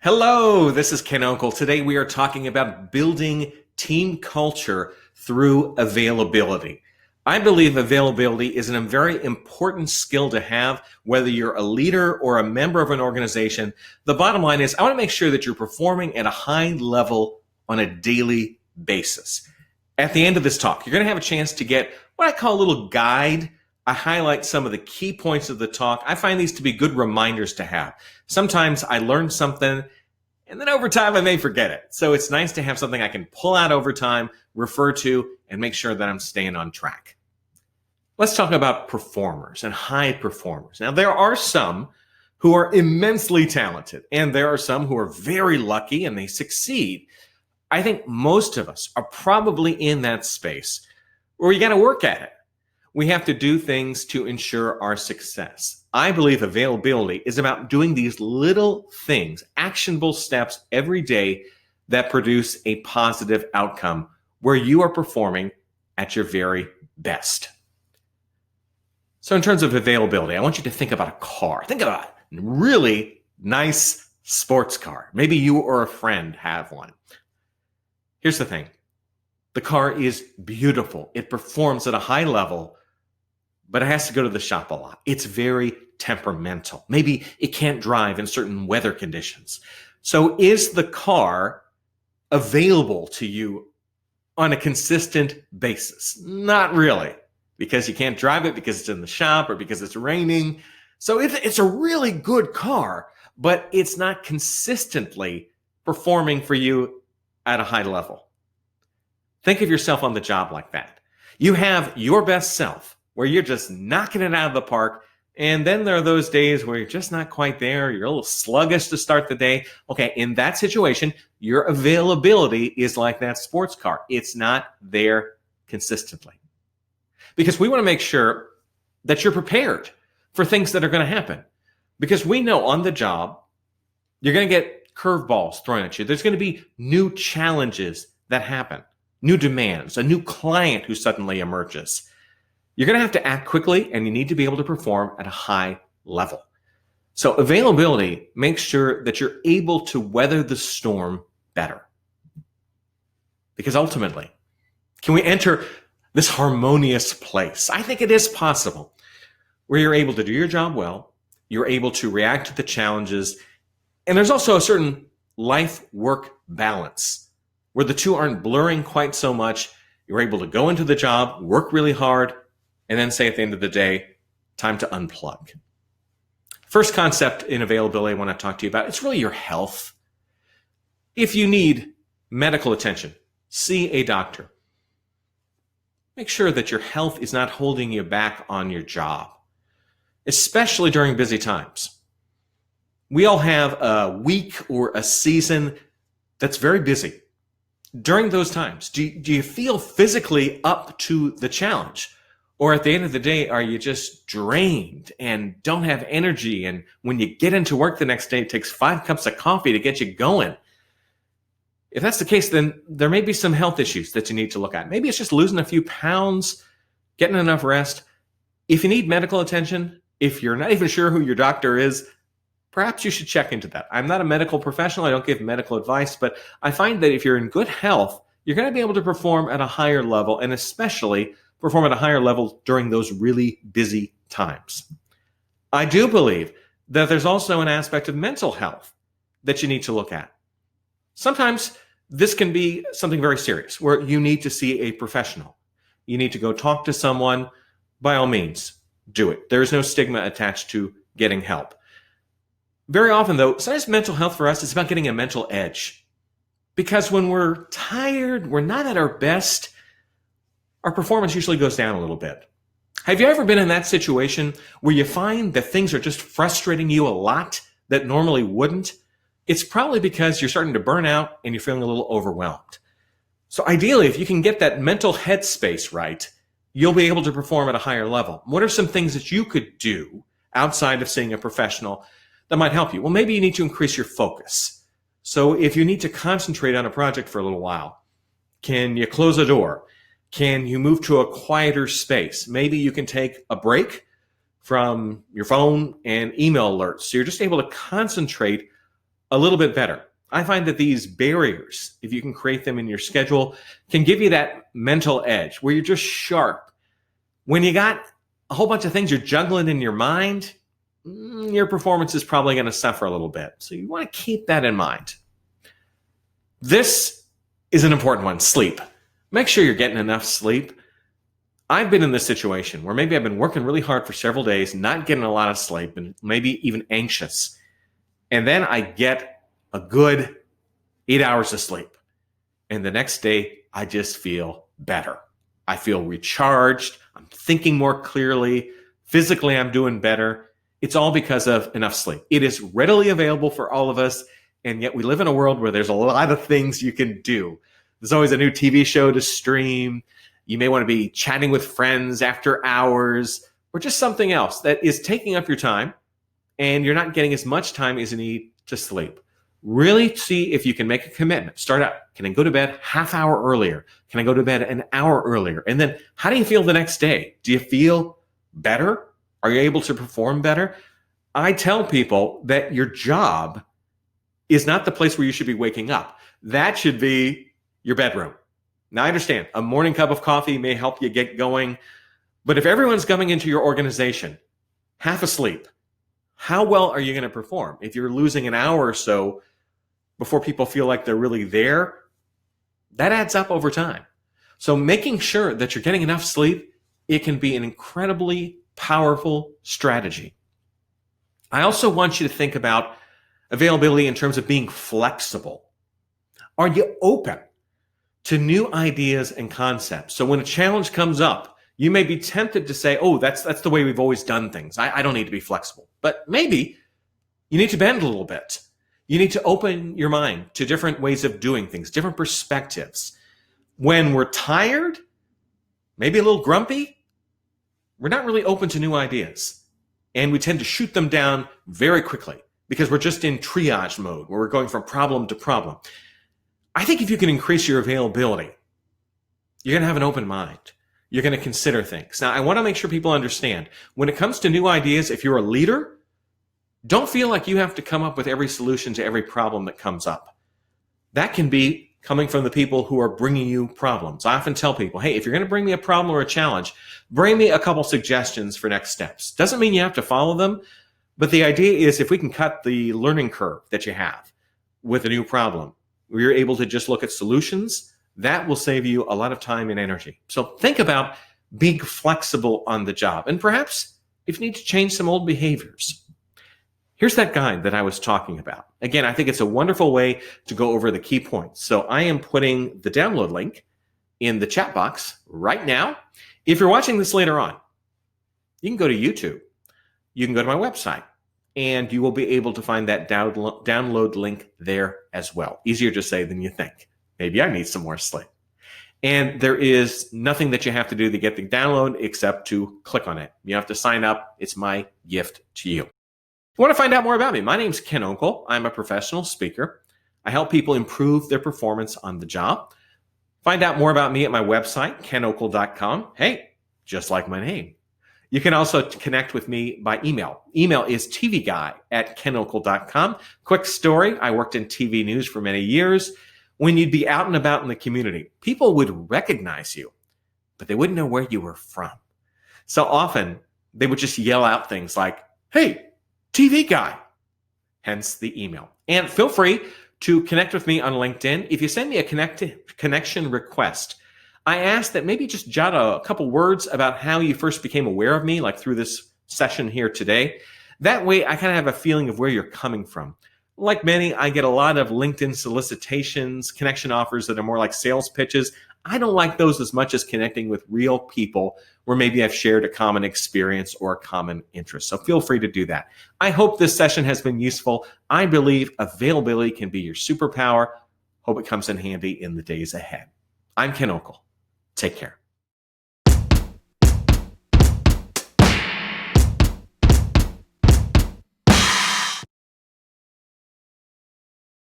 Hello, this is Ken Uncle. Today we are talking about building team culture through availability. I believe availability is a very important skill to have, whether you're a leader or a member of an organization. The bottom line is I want to make sure that you're performing at a high level on a daily basis. At the end of this talk, you're going to have a chance to get what I call a little guide. I highlight some of the key points of the talk. I find these to be good reminders to have. Sometimes I learn something and then over time I may forget it. So it's nice to have something I can pull out over time, refer to, and make sure that I'm staying on track. Let's talk about performers and high performers. Now, there are some who are immensely talented, and there are some who are very lucky and they succeed. I think most of us are probably in that space where we got to work at it. We have to do things to ensure our success. I believe availability is about doing these little things, actionable steps every day that produce a positive outcome where you are performing at your very best. So in terms of availability, I want you to think about a car. Think about a really nice sports car. Maybe you or a friend have one. Here's the thing. The car is beautiful. It performs at a high level, but it has to go to the shop a lot. It's very temperamental. Maybe it can't drive in certain weather conditions. So is the car available to you on a consistent basis? Not really, because you can't drive it because it's in the shop or because it's raining. So it's a really good car, but it's not consistently performing for you at a high level. Think of yourself on the job like that. You have your best self where you're just knocking it out of the park. And then there are those days where you're just not quite there. You're a little sluggish to start the day. Okay, in that situation, your availability is like that sports car. It's not there consistently. Because we want to make sure that you're prepared for things that are going to happen. Because we know on the job, you're going to get curveballs thrown at you. There's going to be new challenges that happen, new demands, a new client who suddenly emerges. You're going to have to act quickly, and you need to be able to perform at a high level. So availability makes sure that you're able to weather the storm better. Because ultimately, can we enter this harmonious place? I think it is possible where you're able to do your job well, you're able to react to the challenges, and there's also a certain life-work balance where the two aren't blurring quite so much. You're able to go into the job, work really hard, and then say at the end of the day, time to unplug. First concept in availability I want to talk to you about, it's really your health. If you need medical attention, see a doctor. Make sure that your health is not holding you back on your job, especially during busy times. We all have a week or a season that's very busy. During those times, do you feel physically up to the challenge? Or at the end of the day, are you just drained and don't have energy? And when you get into work the next day, it takes 5 cups of coffee to get you going. If that's the case, then there may be some health issues that you need to look at. Maybe it's just losing a few pounds, getting enough rest. If you need medical attention, if you're not even sure who your doctor is, perhaps you should check into that. I'm not a medical professional. I don't give medical advice, but I find that if you're in good health, you're going to be able to perform at a higher level, and especially perform at a higher level during those really busy times. I do believe that there's also an aspect of mental health that you need to look at. Sometimes this can be something very serious where you need to see a professional. You need to go talk to someone. By all means, do it. There is no stigma attached to getting help. Very often, though, sometimes mental health for us is about getting a mental edge. Because when we're tired, we're not at our best, our performance usually goes down a little bit. Have you ever been in that situation where you find that things are just frustrating you a lot that normally wouldn't? It's probably because you're starting to burn out and you're feeling a little overwhelmed. So ideally, if you can get that mental headspace right, you'll be able to perform at a higher level. What are some things that you could do outside of seeing a professional that might help you? Well, maybe you need to increase your focus. So if you need to concentrate on a project for a little while, can you close a door? Can you move to a quieter space? Maybe you can take a break from your phone and email alerts. So you're just able to concentrate a little bit better. I find that these barriers, if you can create them in your schedule, can give you that mental edge where you're just sharp. When you got a whole bunch of things you're juggling in your mind, your performance is probably going to suffer a little bit. So you want to keep that in mind. This is an important one, sleep. Make sure you're getting enough sleep. I've been in this situation where maybe I've been working really hard for several days, not getting a lot of sleep, and maybe even anxious. And then I get a good 8 hours of sleep. And the next day, I just feel better. I feel recharged. I'm thinking more clearly. Physically, I'm doing better. It's all because of enough sleep. It is readily available for all of us. And yet we live in a world where there's a lot of things you can do. There's always a new TV show to stream. You may want to be chatting with friends after hours, or just something else that is taking up your time, and you're not getting as much time as you need to sleep. Really see if you can make a commitment. Start out. Can I go to bed half hour earlier? Can I go to bed an hour earlier? And then how do you feel the next day? Do you feel better? Are you able to perform better? I tell people that your job is not the place where you should be waking up. That should be your bedroom. Now, I understand a morning cup of coffee may help you get going, but if everyone's coming into your organization half asleep, how well are you going to perform? If you're losing an hour or so before people feel like they're really there, that adds up over time. So making sure that you're getting enough sleep, it can be an incredibly powerful strategy. I also want you to think about availability in terms of being flexible. Are you open to new ideas and concepts? So when a challenge comes up, you may be tempted to say, oh, that's the way we've always done things. I don't need to be flexible. But maybe you need to bend a little bit. You need to open your mind to different ways of doing things, different perspectives. When we're tired, maybe a little grumpy, we're not really open to new ideas. And we tend to shoot them down very quickly because we're just in triage mode where we're going from problem to problem. I think if you can increase your availability, you're going to have an open mind. You're going to consider things. Now, I want to make sure people understand, when it comes to new ideas, if you're a leader, don't feel like you have to come up with every solution to every problem that comes up. That can be coming from the people who are bringing you problems. I often tell people, hey, if you're going to bring me a problem or a challenge, bring me a couple suggestions for next steps. Doesn't mean you have to follow them, but the idea is if we can cut the learning curve that you have with a new problem, where you're able to just look at solutions, that will save you a lot of time and energy. So think about being flexible on the job. And perhaps if you need to change some old behaviors. Here's that guide that I was talking about. Again, I think it's a wonderful way to go over the key points. So I am putting the download link in the chat box right now. If you're watching this later on, you can go to YouTube. You can go to my website, and you will be able to find that download link there as well. Easier to say than you think. Maybe I need some more sleep. And there is nothing that you have to do to get the download except to click on it. You have to sign up. It's my gift to you. If you want to find out more about me, my name's Ken Okel. I'm a professional speaker. I help people improve their performance on the job. Find out more about me at my website, kenokel.com. Hey, just like my name. You can also connect with me by email. Email is tvguy@kenokel.com. Quick story, I worked in TV news for many years. When you'd be out and about in the community, people would recognize you, but they wouldn't know where you were from. So often, they would just yell out things like, hey, TV guy, hence the email. And feel free to connect with me on LinkedIn. If you send me a connection request, I ask that maybe just jot a couple words about how you first became aware of me, like through this session here today. That way, I kind of have a feeling of where you're coming from. Like many, I get a lot of LinkedIn solicitations, connection offers that are more like sales pitches. I don't like those as much as connecting with real people where maybe I've shared a common experience or a common interest. So feel free to do that. I hope this session has been useful. I believe availability can be your superpower. Hope it comes in handy in the days ahead. I'm Ken Okel. Take care.